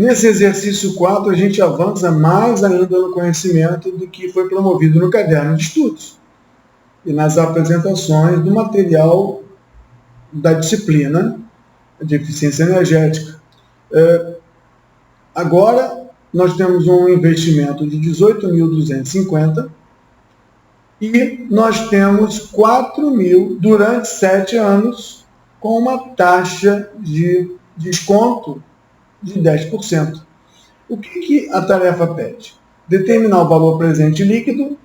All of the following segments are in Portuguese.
Nesse exercício 4, a gente avança mais ainda no conhecimento do que foi promovido no caderno de estudos e nas apresentações do material da disciplina de eficiência energética. Agora, nós temos um investimento de 18.250 e nós temos 4.000 durante 7 anos com uma taxa de desconto de 10%. O que a tarefa pede? Determinar o valor presente líquido,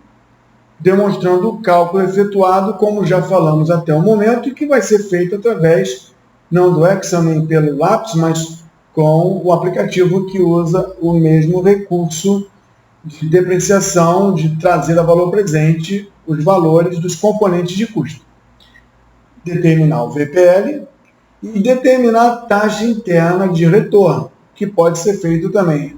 demonstrando o cálculo efetuado, como já falamos até o momento, e que vai ser feito através, não do Excel nem pelo lápis, mas com o aplicativo que usa o mesmo recurso de depreciação, de trazer a valor presente os valores dos componentes de custo. Determinar o VPL e determinar a taxa interna de retorno, que pode ser feito também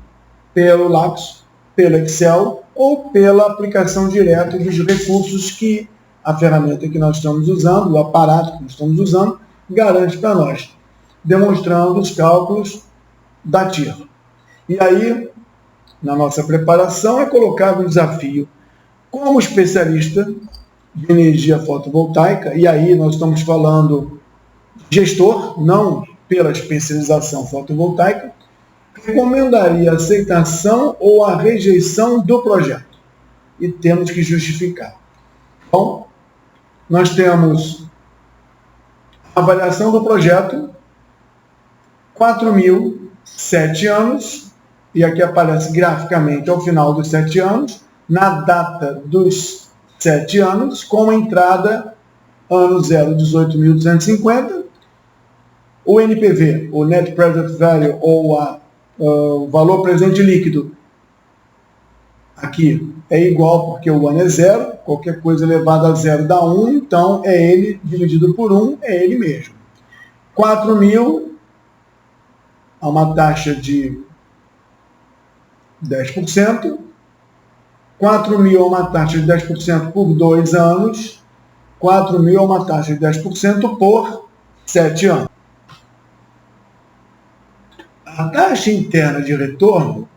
pelo lápis, pelo Excel ou pela aplicação direta dos recursos que a ferramenta que nós estamos usando, o aparato que nós estamos usando, garante para nós, demonstrando os cálculos da TIR. E aí, na nossa preparação, é colocado o desafio, como especialista de energia fotovoltaica, e aí nós estamos falando gestor, não pela especialização fotovoltaica, recomendaria a aceitação ou a rejeição do projeto. E temos que justificar. Então, nós temos a avaliação do projeto, 4.000, 7 anos, e aqui aparece graficamente ao final dos 7 anos, na data dos 7 anos, com a entrada ano 0, 18.250, o NPV, o Net Present Value, ou o valor presente líquido, aqui é igual, porque o ano é 0, qualquer coisa elevada a 0 dá 1, então é ele dividido por 1, é ele mesmo. 4.000, a uma taxa de 10%, 4.000 a uma taxa de 10% por 2 anos, 4.000 a uma taxa de 10% por 7 anos. A taxa interna de retorno,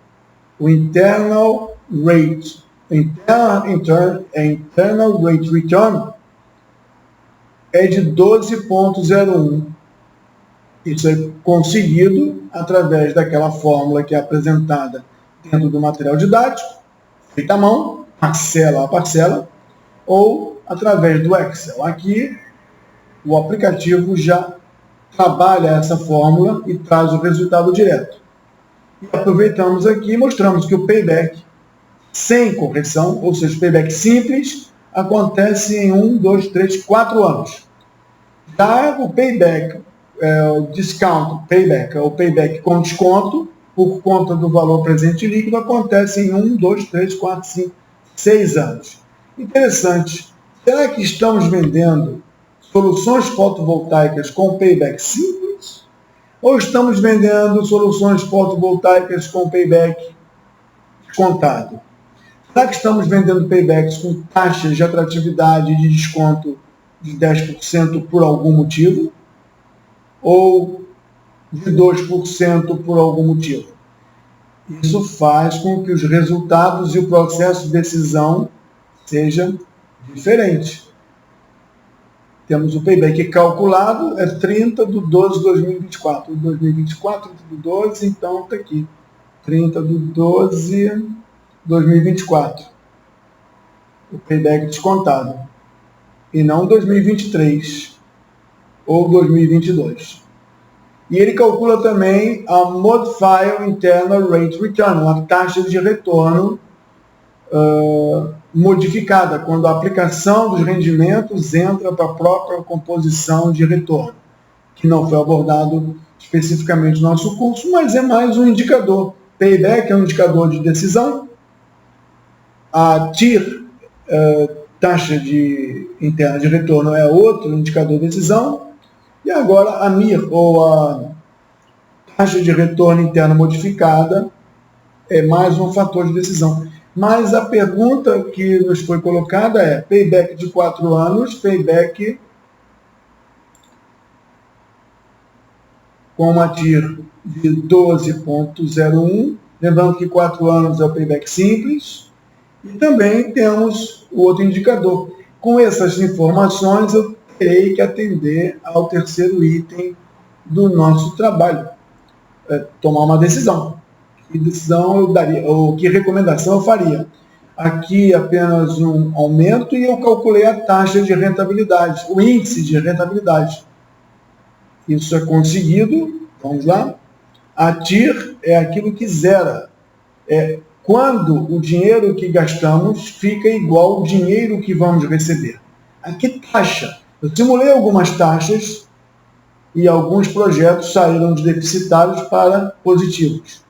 o Internal Rate Return, é de 12,01. Isso é conseguido através daquela fórmula que é apresentada dentro do material didático, feita à mão, parcela a parcela, ou através do Excel. Aqui, o aplicativo já trabalha essa fórmula e traz o resultado direto. E aproveitamos aqui e mostramos que o payback sem correção, ou seja, o payback simples, acontece em 1, 2, 3, 4 anos. Já o payback, o discount payback, o payback com desconto, por conta do valor presente líquido, acontece em 1, 2, 3, 4, 5, 6 anos. Interessante. Será que estamos vendendo soluções fotovoltaicas com payback simples? Ou estamos vendendo soluções fotovoltaicas com payback descontado? Será que estamos vendendo paybacks com taxas de atratividade e de desconto de 10% por algum motivo? Ou de 2% por algum motivo? Isso faz com que os resultados e o processo de decisão seja diferente. Temos o payback calculado, é 30 de 12 de 2024. 2024, 30 de 12, então está aqui. 30 de 12 de 2024. O payback descontado. E não 2023 ou 2022. E ele calcula também a Modified Internal Rate Return, uma taxa de retorno modificada, quando a aplicação dos rendimentos entra para a própria composição de retorno, que não foi abordado especificamente no nosso curso, mas é mais um indicador. Payback é um indicador de decisão, a TIR, taxa interna de retorno, é outro indicador de decisão, e agora a MIR, ou a taxa de retorno interna modificada, é mais um fator de decisão. Mas a pergunta que nos foi colocada é: payback de 4 anos, payback com uma TIR de 12,01. Lembrando que 4 anos é o payback simples. E também temos o outro indicador. Com essas informações, eu terei que atender ao terceiro item do nosso trabalho. Tomar uma decisão. Que decisão eu daria, ou que recomendação eu faria? Aqui apenas um aumento e eu calculei a taxa de rentabilidade, o índice de rentabilidade. Isso é conseguido, vamos lá. A TIR é aquilo que zera. É quando o dinheiro que gastamos fica igual ao dinheiro que vamos receber. A que taxa? Eu simulei algumas taxas e alguns projetos saíram de deficitários para positivos.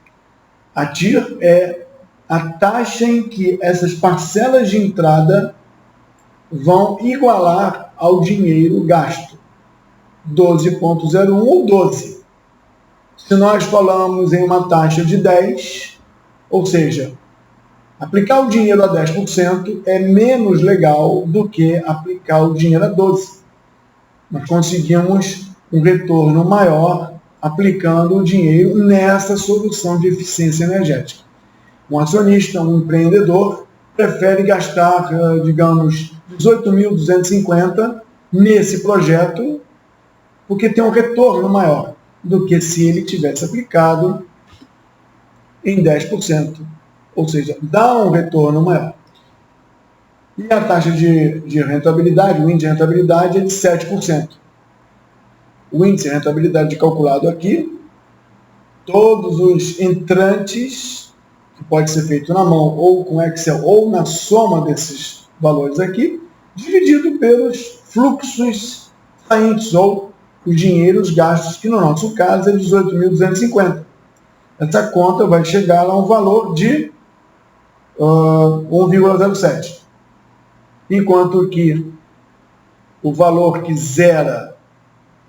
A TIR é a taxa em que essas parcelas de entrada vão igualar ao dinheiro gasto. 12,01 ou 12. Se nós falamos em uma taxa de 10, ou seja, aplicar o dinheiro a 10% é menos legal do que aplicar o dinheiro a 12. Nós conseguimos um retorno maior aplicando o dinheiro nessa solução de eficiência energética. Um acionista, um empreendedor, prefere gastar, digamos, 18.250 nesse projeto porque tem um retorno maior do que se ele tivesse aplicado em 10%. Ou seja, dá um retorno maior. E a taxa de rentabilidade, o índice de rentabilidade é de 7%. O índice de rentabilidade calculado aqui, todos os entrantes, que pode ser feito na mão ou com Excel, ou na soma desses valores aqui, dividido pelos fluxos saintes, ou os dinheiros gastos, que no nosso caso é 18.250. Essa conta vai chegar a um valor de 1,07. Enquanto que o valor que zera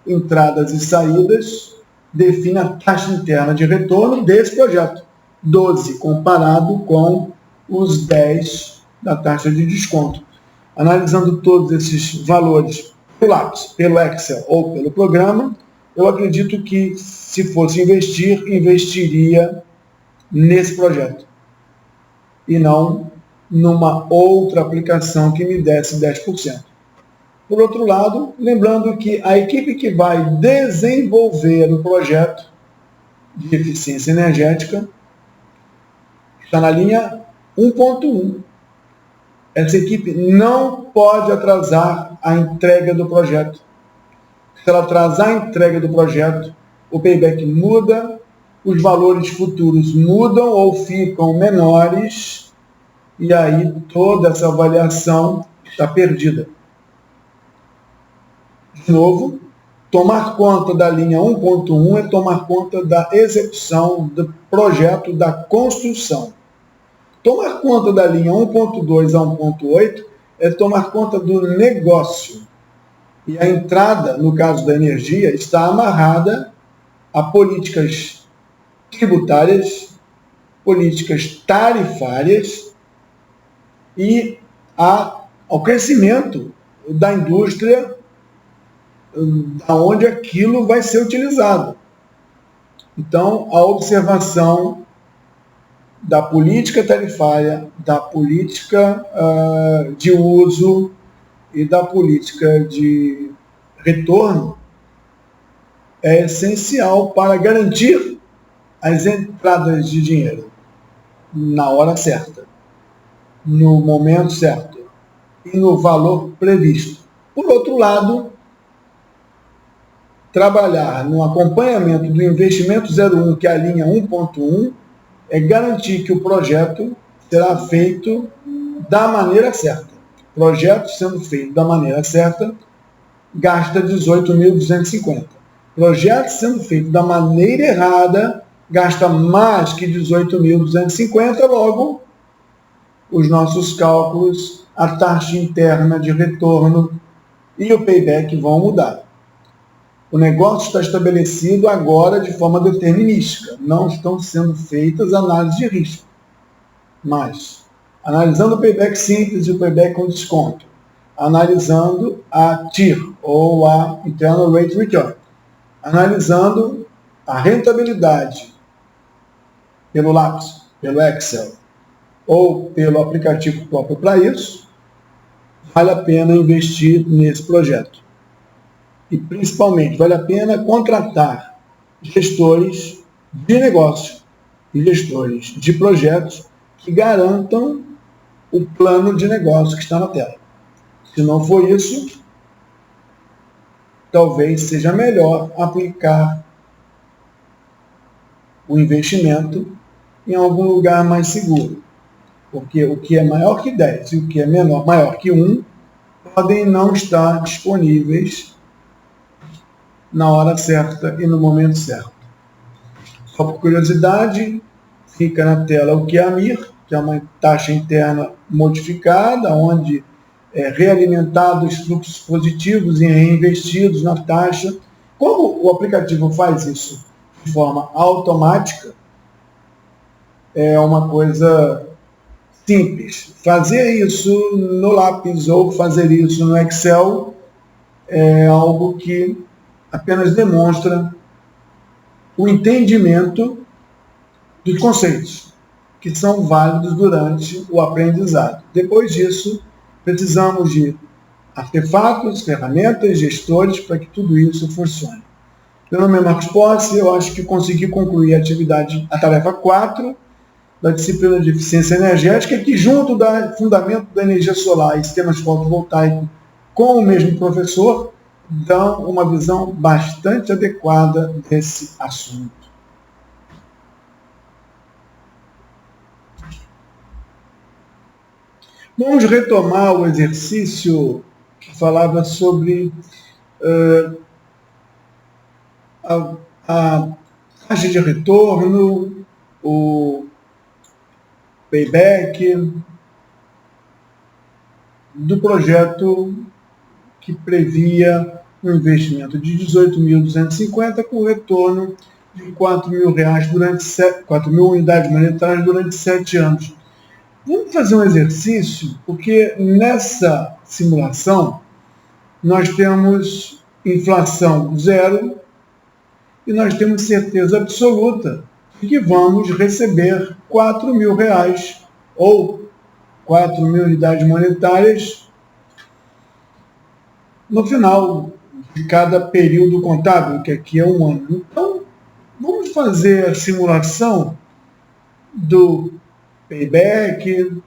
entradas e saídas define a taxa interna de retorno desse projeto. 12 comparado com os 10 da taxa de desconto. Analisando todos esses valores pelo Excel ou pelo programa, eu acredito que, se fosse investir, investiria nesse projeto e não numa outra aplicação que me desse 10%. Por outro lado, lembrando que a equipe que vai desenvolver o projeto de eficiência energética está na linha 1.1. Essa equipe não pode atrasar a entrega do projeto. Se ela atrasar a entrega do projeto, o payback muda, os valores futuros mudam ou ficam menores, e aí toda essa avaliação está perdida. De novo, tomar conta da linha 1.1 é tomar conta da execução do projeto, da construção. Tomar conta da linha 1.2 a 1.8 é tomar conta do negócio. E a entrada, no caso da energia, está amarrada a políticas tributárias, políticas tarifárias e ao crescimento da indústria da onde aquilo vai ser utilizado. Então, a observação da política tarifária, da política de uso e da política de retorno é essencial para garantir as entradas de dinheiro na hora certa, no momento certo e no valor previsto. Por outro lado, trabalhar no acompanhamento do investimento 01, que é a linha 1.1, é garantir que o projeto será feito da maneira certa. Projeto sendo feito da maneira certa, gasta 18.250. Projeto sendo feito da maneira errada, gasta mais que 18.250, logo, os nossos cálculos, a taxa interna de retorno e o payback vão mudar. O negócio está estabelecido agora de forma determinística. Não estão sendo feitas análises de risco. Mas, analisando o payback simples e o payback com desconto, analisando a TIR, ou a Internal Rate Return, analisando a rentabilidade pelo lápis, pelo Excel ou pelo aplicativo próprio para isso, vale a pena investir nesse projeto. E, principalmente, vale a pena contratar gestores de negócio e gestores de projetos que garantam o plano de negócio que está na tela. Se não for isso, talvez seja melhor aplicar o investimento em algum lugar mais seguro. Porque o que é maior que 10 e o que é maior que 1 podem não estar disponíveis na hora certa e no momento certo. Só por curiosidade, fica na tela o que é a MIR, que é uma taxa interna modificada, onde realimentados fluxos positivos e reinvestidos na taxa. Como o aplicativo faz isso de forma automática, é uma coisa simples. Fazer isso no lápis ou fazer isso no Excel é algo que apenas demonstra o entendimento dos conceitos, que são válidos durante o aprendizado. Depois disso, precisamos de artefatos, ferramentas, gestores para que tudo isso funcione. Meu nome é Marcos Posse, eu acho que consegui concluir a tarefa 4 da disciplina de eficiência energética, que junto do fundamento da energia solar e sistemas fotovoltaicos com o mesmo professor, dão uma visão bastante adequada desse assunto. Vamos retomar o exercício que falava sobre a taxa de retorno, o payback do projeto que previa um investimento de 18.250 com retorno de R$ 4.000 unidades monetárias durante 7 anos. Vamos fazer um exercício, porque nessa simulação nós temos inflação zero e nós temos certeza absoluta de que vamos receber R$ 4.000 ou 4.000 unidades monetárias no final de cada período contábil, que aqui é um ano. Então, vamos fazer a simulação do payback,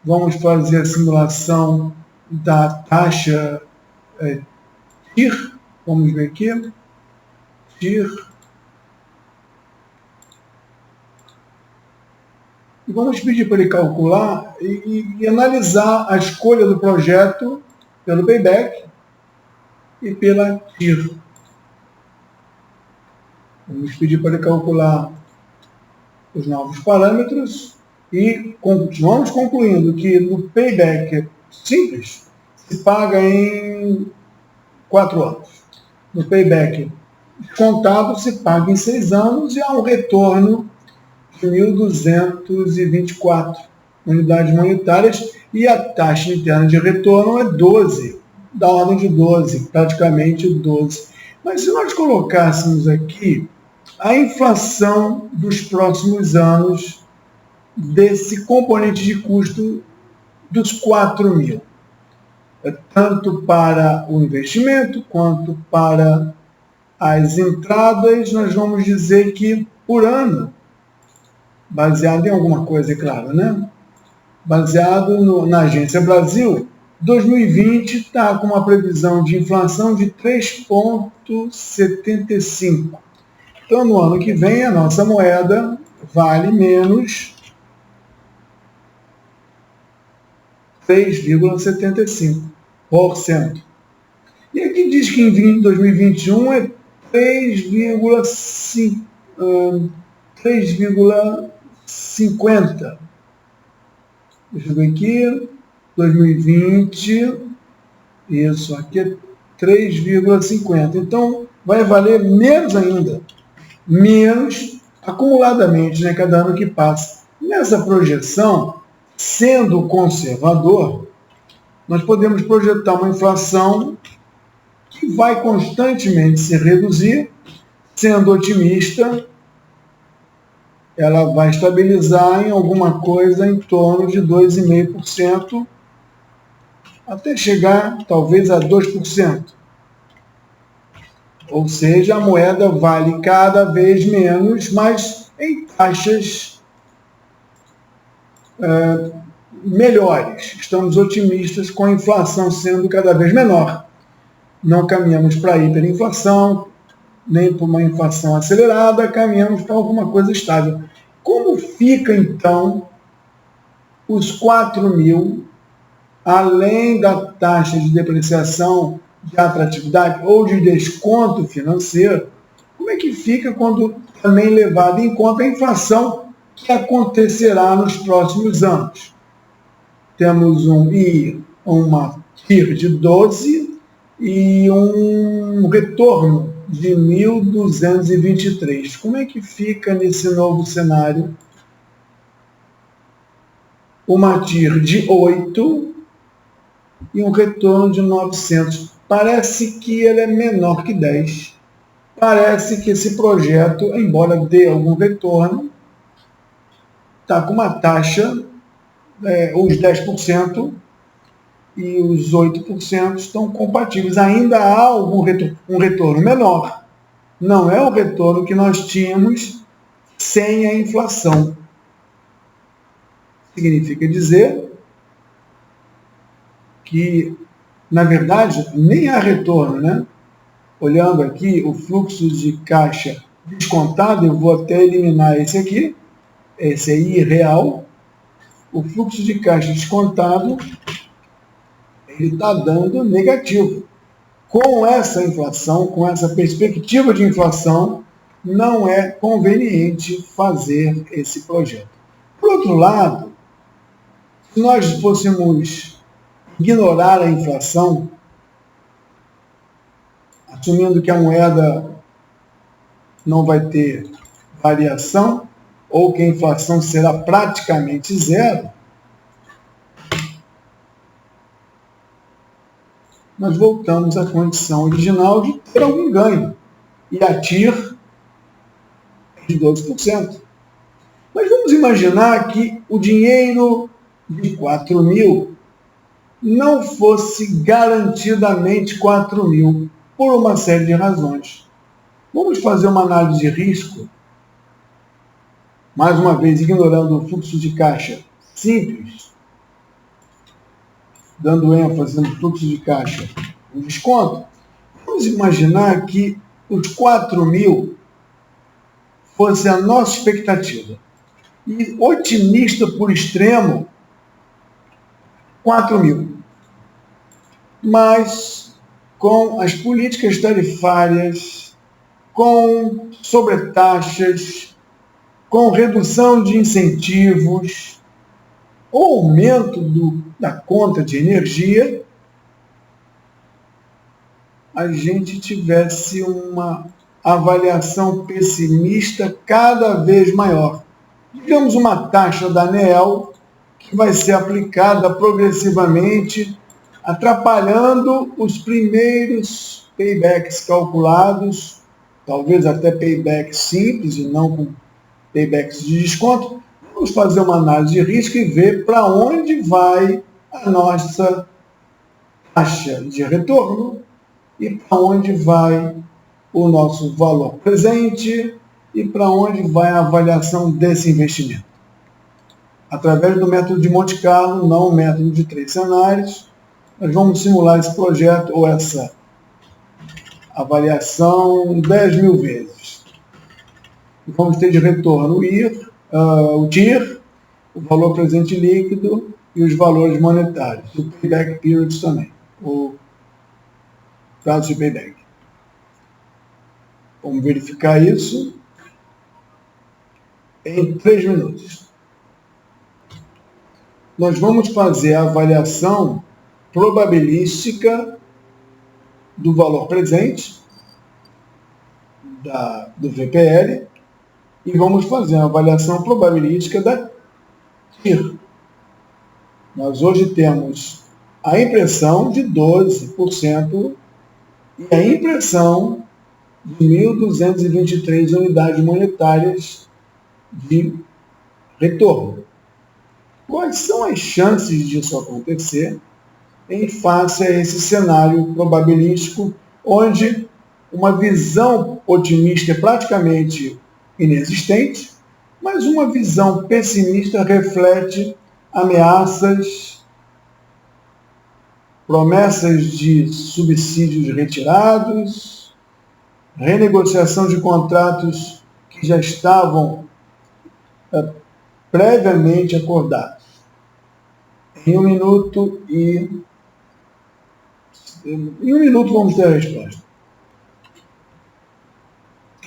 vamos fazer a simulação da taxa TIR, vamos ver aqui, TIR, e vamos pedir para ele calcular e analisar a escolha do projeto pelo payback e pela TIR. Vamos pedir para ele calcular os novos parâmetros e continuamos concluindo que no payback simples se paga em 4 anos. No payback descontado se paga em 6 anos e há um retorno de 1.224 unidades monetárias e a taxa interna de retorno é 12, da ordem de 12, praticamente 12. Mas se nós colocássemos aqui a inflação dos próximos anos desse componente de custo dos 4.000, tanto para o investimento quanto para as entradas, nós vamos dizer que por ano, baseado em alguma coisa, é claro, né? Baseado na Agência Brasil, 2020 está com uma previsão de inflação de 3,75. Então, no ano que vem, a nossa moeda vale menos 3,75%. E aqui diz que em 2021 é 3,50. Deixa eu ver aqui. 2020, isso aqui é 3,50. Então, vai valer menos ainda. Menos acumuladamente, né, cada ano que passa. Nessa projeção, sendo conservador, nós podemos projetar uma inflação que vai constantemente se reduzir, Sendo otimista, ela vai estabilizar em alguma coisa em torno de 2,5%, até chegar talvez a 2%. Ou seja, a moeda vale cada vez menos, mas em taxas melhores. Estamos otimistas com a inflação sendo cada vez menor. Não caminhamos para a hiperinflação, nem para uma inflação acelerada, caminhamos para alguma coisa estável. Como fica, então, os 4 mil, além da taxa de depreciação, de atratividade ou de desconto financeiro, como é que fica quando também levado em conta a inflação que acontecerá nos próximos anos? Temos uma TIR de 12 e um retorno de 1.223. Como é que fica nesse novo cenário? Uma TIR de 8 e um retorno de 900. Parece que ele é menor que 10. Parece que esse projeto, embora dê algum retorno, está com uma taxa, os 10% e os 8% estão compatíveis. Ainda há um retorno menor. Não é o retorno que nós tínhamos sem a inflação. Significa dizer que, na verdade, nem há retorno, né? Olhando aqui o fluxo de caixa descontado, eu vou até eliminar esse aqui, esse é irreal. O fluxo de caixa descontado, ele está dando negativo. Com essa inflação, com essa perspectiva de inflação, não é conveniente fazer esse projeto. Por outro lado, se nós fôssemos ignorar a inflação, assumindo que a moeda não vai ter variação, ou que a inflação será praticamente zero, nós voltamos à condição original de ter algum ganho. E a TIR é de 12%. Mas vamos imaginar que o dinheiro de 4 mil não fosse garantidamente 4 mil, por uma série de razões. Vamos fazer uma análise de risco, mais uma vez ignorando o fluxo de caixa simples, dando ênfase no fluxo de caixa com desconto. Vamos imaginar que os 4 mil fosse a nossa expectativa. E otimista por extremo, 4 mil. Mas com as políticas tarifárias, com sobretaxas, com redução de incentivos, ou aumento da conta de energia, a gente tivesse uma avaliação pessimista cada vez maior. Digamos uma taxa da ANEEL que vai ser aplicada progressivamente, atrapalhando os primeiros paybacks calculados, talvez até paybacks simples e não com paybacks de desconto. Vamos fazer uma análise de risco e ver para onde vai a nossa taxa de retorno e para onde vai o nosso valor presente e para onde vai a avaliação desse investimento. Através do método de Monte Carlo, não o método de 3 cenários, nós vamos simular esse projeto ou essa avaliação 10 mil vezes. Vamos ter de retorno o TIR, o valor presente líquido e os valores monetários, o payback periods também, o prazo de payback. Vamos verificar isso em 3 minutos. Nós vamos fazer a avaliação probabilística do valor presente, do VPL, e vamos fazer uma avaliação probabilística da TIR. Nós hoje temos a impressão de 12% e a impressão de 1.223 unidades monetárias de retorno. Quais são as chances disso acontecer em face a esse cenário probabilístico, onde uma visão otimista é praticamente inexistente, mas uma visão pessimista reflete ameaças, promessas de subsídios retirados, renegociação de contratos que já estavam previamente acordados. Em um minuto vamos ter a resposta.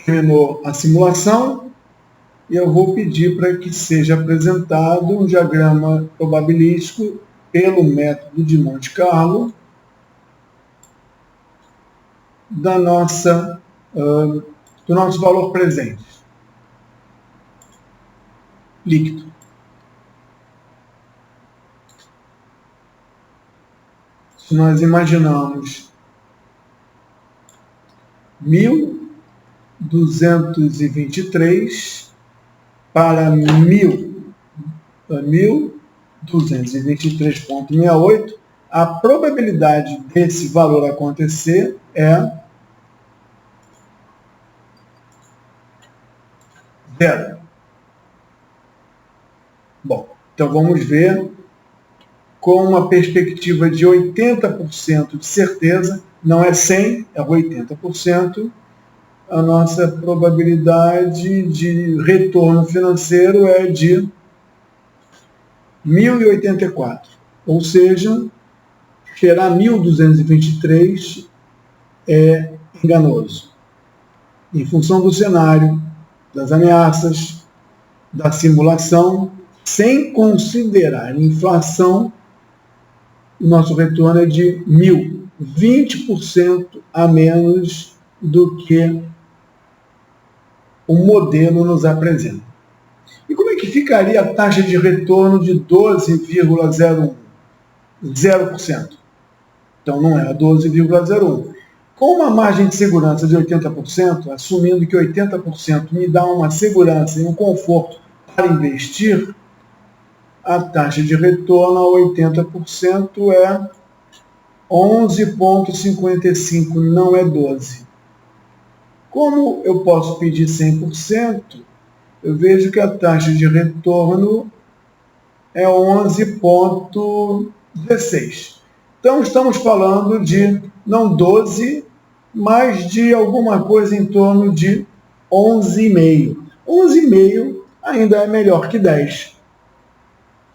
Terminou a simulação e eu vou pedir para que seja apresentado um diagrama probabilístico pelo método de Monte Carlo do nosso valor presente líquido. Se nós imaginamos 1.223 para 1.223,68, a probabilidade desse valor acontecer é 0. Bom, então vamos ver com uma perspectiva de 80% de certeza, não é 100, é 80%, a nossa probabilidade de retorno financeiro é de 1.084. Ou seja, esperar 1.223 é enganoso. Em função do cenário, das ameaças, da simulação, sem considerar inflação, o nosso retorno é de 1.000, 20% a menos do que o modelo nos apresenta. E como é que ficaria a taxa de retorno de 12,01? 0%. Então não é a 12,01. Com uma margem de segurança de 80%, assumindo que 80% me dá uma segurança e um conforto para investir, a taxa de retorno a 80% é 11,55, não é 12. Como eu posso pedir 100%, eu vejo que a taxa de retorno é 11,16. Então estamos falando de não 12, mas de alguma coisa em torno de 11,5. 11,5 ainda é melhor que 10.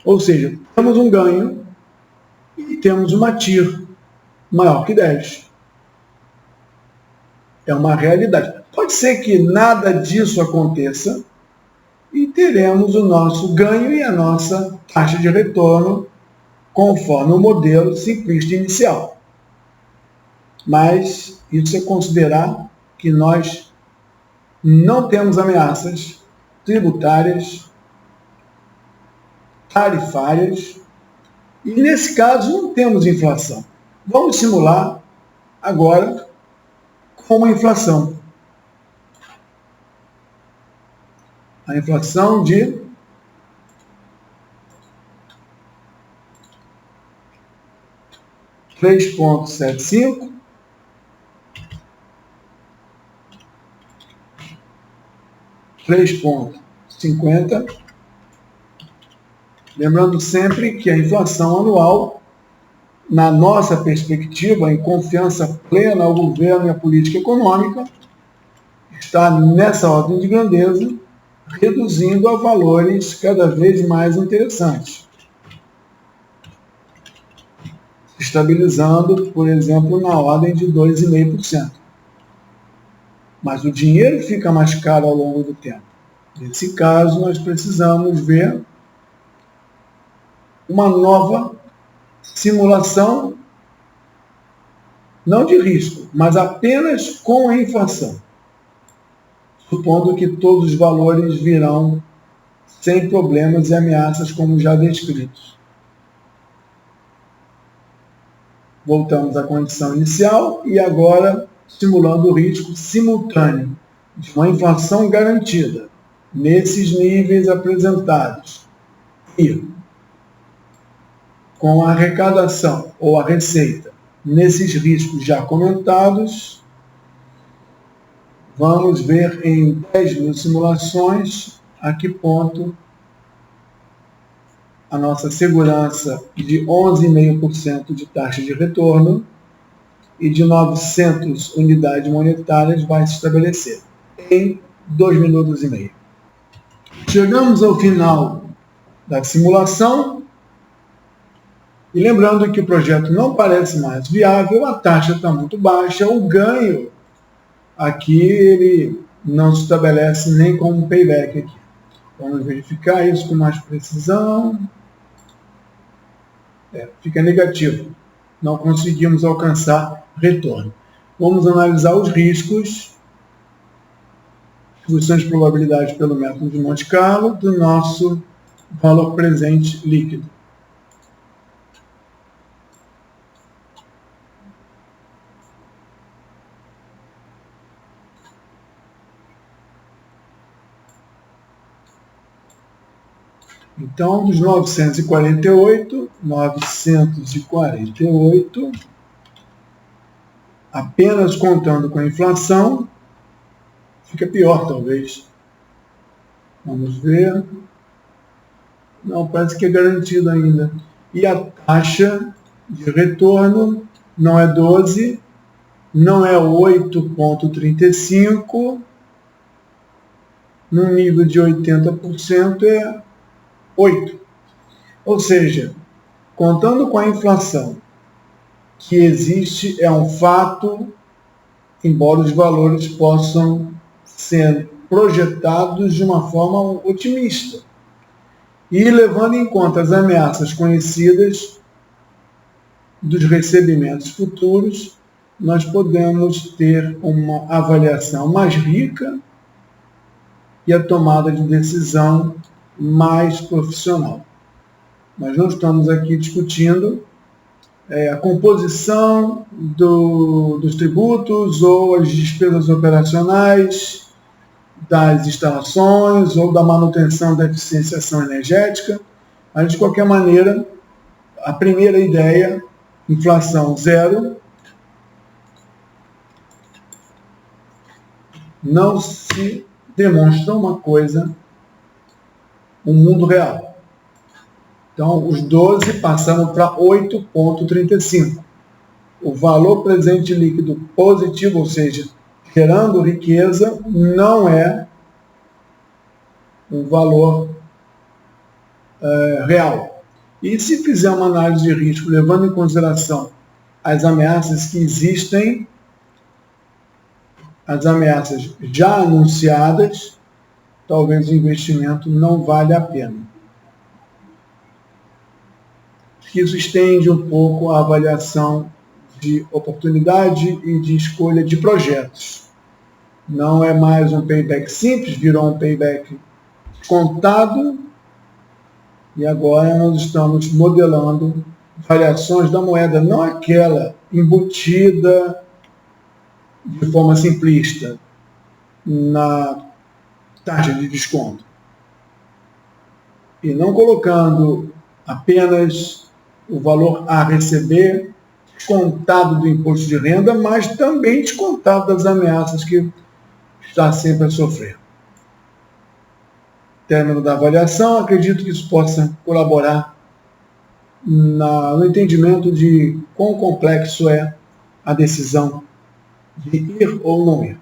Ou seja, temos um ganho e temos uma TIR maior que 10. É uma realidade. Pode ser que nada disso aconteça e teremos o nosso ganho e a nossa taxa de retorno conforme o modelo simplista inicial. Mas isso é considerar que nós não temos ameaças tributárias, tarifárias, e nesse caso não temos inflação. Vamos simular agora com uma inflação. A inflação de 3,75, 3,50. Lembrando sempre que a inflação anual, na nossa perspectiva, em confiança plena ao governo e à política econômica, está nessa ordem de grandeza, reduzindo a valores cada vez mais interessantes. Estabilizando, por exemplo, na ordem de 2,5%. Mas o dinheiro fica mais caro ao longo do tempo. Nesse caso, nós precisamos ver uma nova simulação, não de risco, mas apenas com a inflação, supondo que todos os valores virão sem problemas e ameaças como já descritos. Voltamos à condição inicial e agora simulando o risco simultâneo de uma inflação garantida nesses níveis apresentados e com a arrecadação ou a receita nesses riscos já comentados, vamos ver em 10.000 simulações a que ponto a nossa segurança de 11,5% de taxa de retorno e de 900 unidades monetárias vai se estabelecer em 2 minutos e meio. Chegamos ao final da simulação e lembrando que o projeto não parece mais viável, a taxa está muito baixa, o ganho aqui ele não se estabelece nem com um payback aqui. Vamos verificar isso com mais precisão. Fica negativo. Não conseguimos alcançar retorno. Vamos analisar os riscos, distribuições de probabilidade pelo método de Monte Carlo, do nosso valor presente líquido. Então, dos 948, apenas contando com a inflação, fica pior talvez. Vamos ver. Não, parece que é garantido ainda. E a taxa de retorno não é 12, não é 8,35, no nível de 80% é 8. Ou seja, contando com a inflação que existe, é um fato, embora os valores possam ser projetados de uma forma otimista. E levando em conta as ameaças conhecidas dos recebimentos futuros, nós podemos ter uma avaliação mais rica e a tomada de decisão mais profissional. Nós não estamos aqui discutindo a composição dos tributos ou as despesas operacionais das instalações ou da manutenção da eficiência energética, mas de qualquer maneira, a primeira ideia, inflação zero, não se demonstra uma coisa no mundo real. Então, os 12 passaram para 8,35. O valor presente líquido positivo, ou seja, gerando riqueza, não é um valor real. E se fizer uma análise de risco, levando em consideração as ameaças que existem, as ameaças já anunciadas, talvez o investimento não valha a pena. Isso estende um pouco a avaliação de oportunidade e de escolha de projetos. Não é mais um payback simples, virou um payback contado e agora nós estamos modelando variações da moeda, não aquela embutida de forma simplista na taxa de desconto. E não colocando apenas o valor a receber, descontado do imposto de renda, mas também descontado das ameaças que está sempre a sofrer. Término da avaliação, acredito que isso possa colaborar no entendimento de quão complexo é a decisão de ir ou não ir.